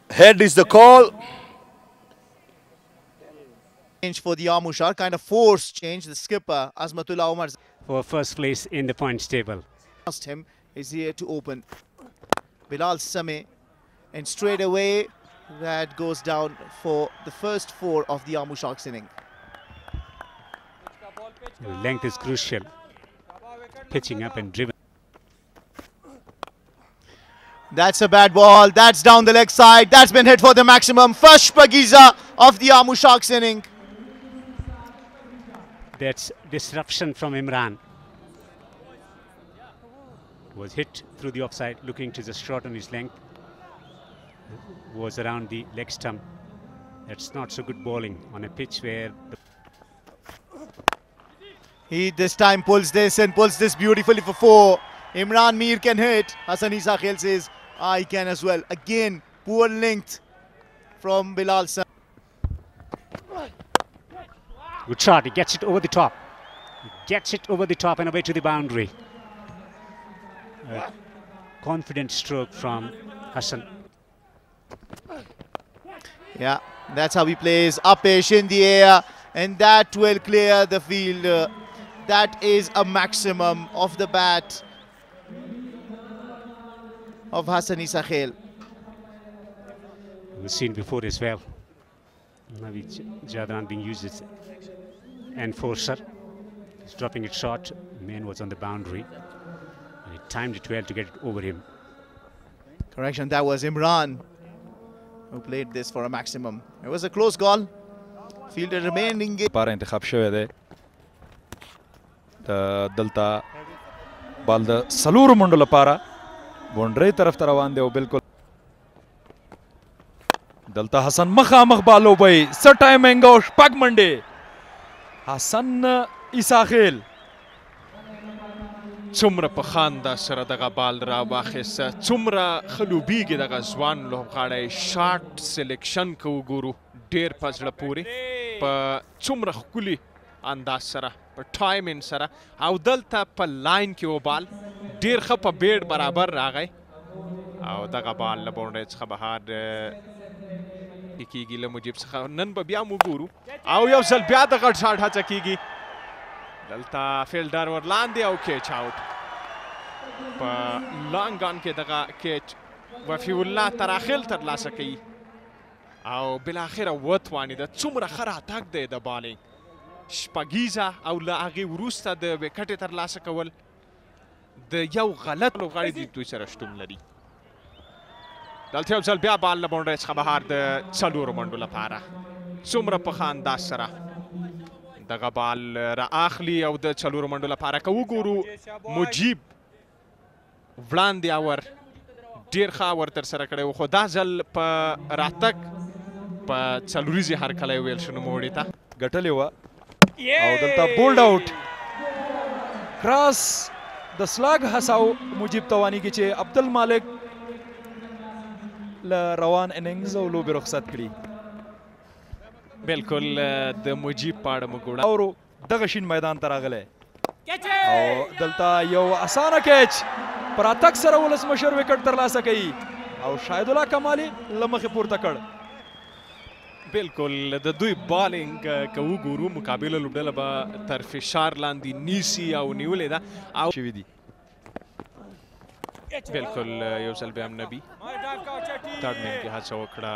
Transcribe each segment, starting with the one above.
Head is the call. Change for the Amul Sharks, kind of forced change. The skipper Azmatullah Omar for first place in the points table. asked him, is here to open. Bilal Sameh, and straight away that goes down for the first four of the Amul Sharks inning. Length is crucial. Pitching up and driven. That's a bad ball. That's down the leg side. That's been hit for the maximum. First Pagiza of the Amul Sharks inning. That's disruption from Imran. Was hit through the offside, looking to just short on his length. Was around the leg stump. That's not so good bowling on a pitch where He this time pulls this and pulls this beautifully for four. Imran Mir can hit. Hassan Isa Khail says, I can as well. Again, poor length from Bilal Sameh. good shot. He gets it over the top. He gets it over the top and away to the boundary. A confident stroke from Hassan. Yeah, that's how he plays. Upish in the air, and that will clear the field. That is a maximum of the bat of Hassan Isa Khail. We've seen before as well. Naveed Jadran being used as enforcer. He's dropping it short. Man was on the boundary. And he timed it well to get it over him. Correction, that was Imran who played this for a maximum. It was a close call. Fielder remained engaged. पारा इंतखाब शवे दे दलता बाल the सलूर मंडल पारा boundary तरफ तरवान दे बिल्कुल दलता हसन मखामख बालो भाई सटाई मैंगोश पग Monday Hasan ईसा खेल څومره په خانده سره دغه بال را واخیسته څومره خلوبیږي دغه ځوان لوبغاړی شارټ سلیکشن که وګورو ډېر په زړه پورې په څومره ښکلي انداز سره په ټایمینګ سره او دلته په لاین کې و بال ډېر ښه په بیډ برابر راغی او دغه بال له باونډرۍ څخه بهر کېږي له مجیب څخه نن به بیا هم وګورو او یو ځل بیا د غټ شاټ هڅه کېږي دلته فیلډر ورلاندې او کیچ آوټ په لانګ آن کې دغه کیچ وفي الله تراخل ترلاسه کوي او بالاخره وتوانېده څومره ښه راتګ دی د بالینګ شپږیزه او له هغې وروسته د وکټې ترلاسه کول د یو غلط لوبغاړي د دوی سره شتون لري دلته یو ځل بیا بال له باونډرۍ څخه بهر د څلورو منډو لپاره څومره په ښه انداز سره دغه بال را اخلي او د څلورو منډو لپاره که وګورو مجیب وړاندې اور ډېر ښه اور ترسره کړی و خو دا ځل په راتګ په څلوریزې هرکلی ویل شو نوموړي ته ګټلې وه او دلته بولډ آوټ کراس د سلاګ هڅاو مجیب توانیږي چې عبدالمالک له روان اننګز او لوبې رخصت کړي بالکل د مجیب په اړه مو ګوره او دغه شین میدان ته راغلی او دلته یو اسانه کیچ پر اتک سره ولسمشر وکټ ترلاسه کوي او شاهد الله کمالي له مخې پورته کړ بالکل د دوی بالینګ که وګورو مقابله لوبډله به تر فشار لاندې نیسي او نیولې ده او شوي دي بالکل یو ځل بیا هم نبي تھرډ مین کې هڅه وکړه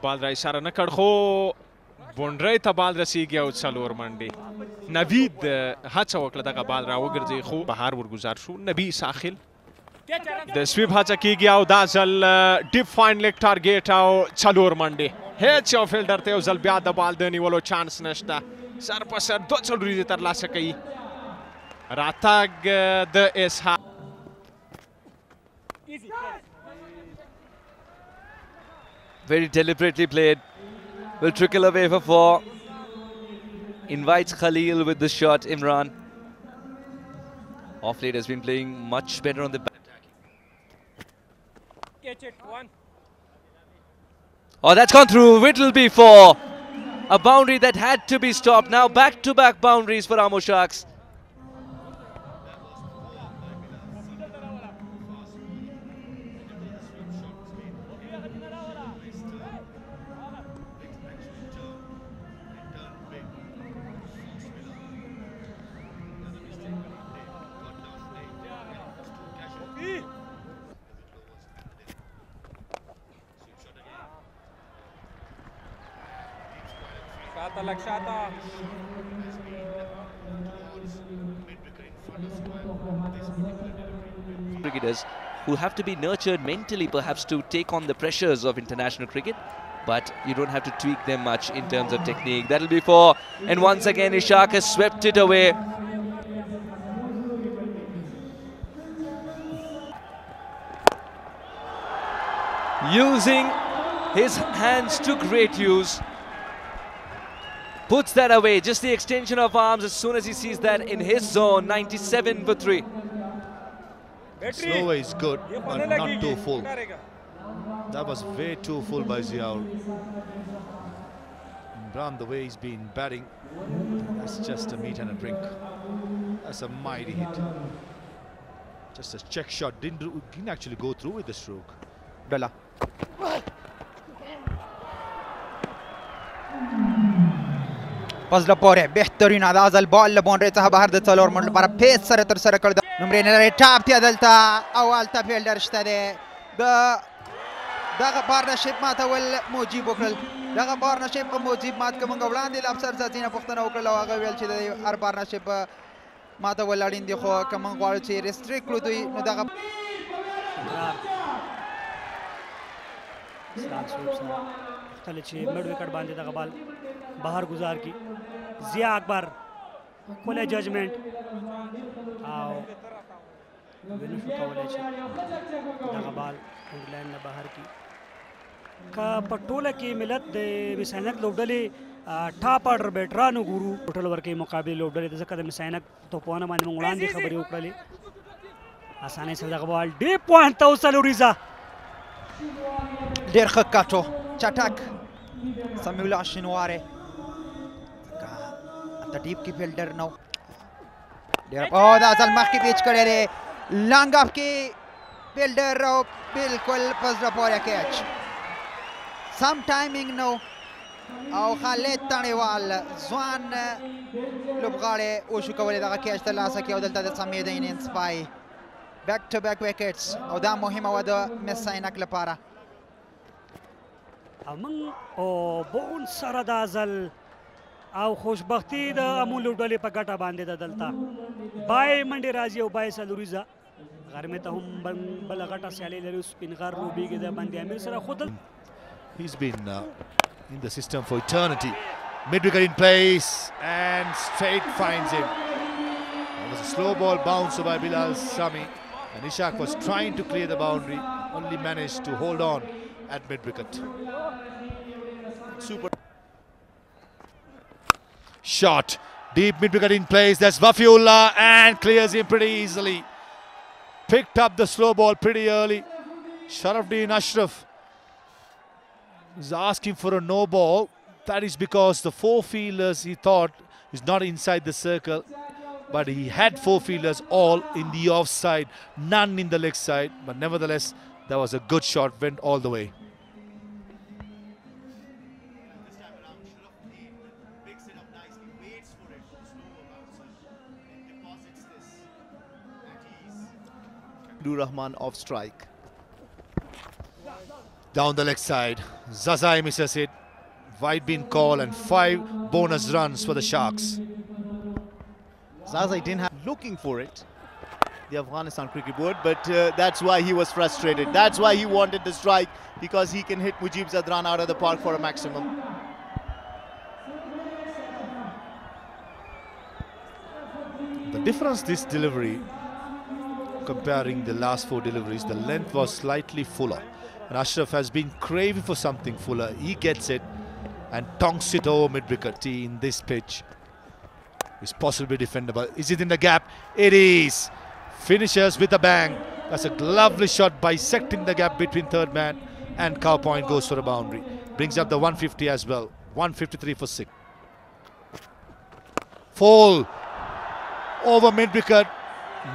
بال را اشاره نه کړ خو باونډرۍ ته بال رسیږي او څلور منډې نوید هڅه وکړه دغه بال را وګرځي خو بهر ورګزار شو نبي ساخل د سویپ هڅه کېږي او دا ځل ډیپ فاین لیګ ټارګیټ او څلور منډې هیڅ یو فیلډر ته یو ځل بیا د بال د نیولو چانس نشته سر په سر دوه څلوریزې ترلاسه کوي راتګ د اسحاق Very deliberately played. Will trickle away for four. Invites Khalil with the shot, Imran. Off late has been playing much better on the back. Catch it, one. Oh, that's gone through. Whittleby for a boundary that had to be stopped. Now back-to-back boundaries for Amul Sharks. Cricketers who have to be nurtured mentally perhaps to take on the pressures of international cricket, but you don't have to tweak them much in terms of technique. That'll be four, and once again Ishaq has swept it away. Using his hands to great use. Puts that away, just the extension of arms as soon as he sees that in his zone. 97 for 3. Slower is good, but not too full. That was way too full by Ziaur. Imran, the way he's been batting, that's just a meat and a drink. That's a mighty hit. Just a check shot, didn't actually go through with the stroke. Bella. فضل پوره بهترین انداز البال لبونډري څخه بهر د څلور منډو لپاره پیس سره تر سره کړ نمرې نه لري ټاپ ته دلته اول ته فیلډر شته دی دغه پارټنرشپ ماتول موجب وکړل دغه پارټنرشپ په موجب مات کوم وړاندې د افسر ځینې پوښتنه وکړه او هغه ویل چې د هر پارټنرشپ ماتول اړین دي خو کوم غواړي چې ریسټریکټ کړو دوی نو دغه اسلام سوپ سره خپل چې مډ وکټ باندې دغه بال بهر گزار کی ضیاء اکبر کوله ججمنٹ او ونو شو کولای چې دغه بال انګلند نه بهر کی کا پټوله کې ملت د مساینک لوبډلې ټاپ آرډر بیټرانو ګورو ټوټل ورکې مقابله لوبډلې د ځکه د مساینک توپونه باندې موږ وړاندې خبرې وکړلې اسانه سره دغه بال ډی پوینټ ته وصل وریزا ډېر ښه کاټو چټک سمیع الله شینواره د ډیپ کې فیلډر نو ډېر په دا ځل مخکې پیچ کړی دی لانګ اف کې فیلډر او بالکل په زړه پورې کیچ سم ټایمینګ نو او خالد تڼیوال ځوان لوبغاړی وشو کولی دغه کیچ ترلاسه کړي او دلته د سمیع د انینګز پای بیک ټو بیک وکټس او دا مهمه وه د مس ساینک لپاره موږ او بون سره دا ځل او خوشبختی د امون لوبډلې په ګټه باندې ده دلته بای منډې راځي او بای سلوریزه غرمې ته هم بله غټه سیالي لري سپین غر لوبېږي د بند امیر سره خو He's been in the system for eternity. Mid-wicket in place and straight finds him. It was a slow ball bounce by Bilal Sami and Ishaq was trying to clear the boundary, only managed to hold on at mid-wicket. Super shot, deep mid-wicket in place. That's Wafiullah and clears him pretty easily. Picked up the slow ball pretty early. Sharafuddin Ashraf is asking for a no ball. That is because the four fielders he thought is not inside the circle, but he had four fielders all in the offside, none in the leg side. But nevertheless, that was a good shot, went all the way. Rahman off strike. Down the leg side, Zazai misses it. Wide being called and 5 bonus runs for the Sharks. Zazai didn't have looking for it, the Afghanistan cricket board, but that's why he was frustrated. That's why he wanted the strike, because he can hit Mujib Zadran out of the park for a maximum. The difference this delivery, comparing the last 4 deliveries, the length was slightly fuller. And Ashraf has been craving for something fuller. He gets it and tonks it over mid-wicket in this pitch. It's possibly defendable. Is it in the gap? It is. Finishes with a bang. That's a lovely shot, bisecting the gap between third man, and Cow Point goes for a boundary. Brings up the 150 as well. 153 for 6. Fall over mid-wicket.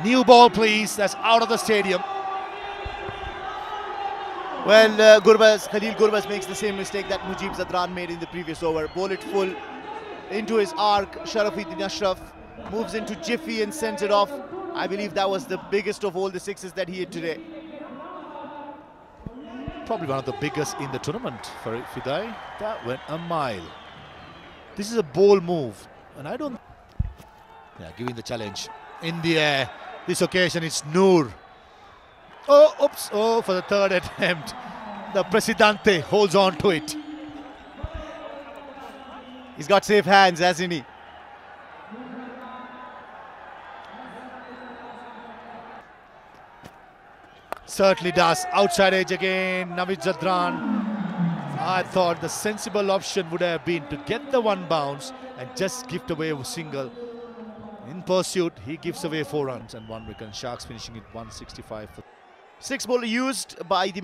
New ball, please. That's out of the stadium. Well, Khalil Gurbaz makes the same mistake that Mujib Zadran made in the previous over. Bowl it full into his arc. Sharafuddin Ashraf moves into jiffy and sends it off. I believe that was the biggest of all the sixes that he hit today. Probably one of the biggest in the tournament for Fidai. That went a mile. This is a bold move, and I don't. Yeah, giving the challenge in the air. This occasion it's Noor. Oh, oops! Oh, for the third attempt, the Presidente holds on to it. He's got safe hands, hasn't he? Certainly does. Outside edge again, Naveed Zadran. I thought the sensible option would have been to get the one bounce and just gift away a single. In pursuit, he gives away 4 runs and 1 wicket. Sharks finishing it 165. 6 ball used by the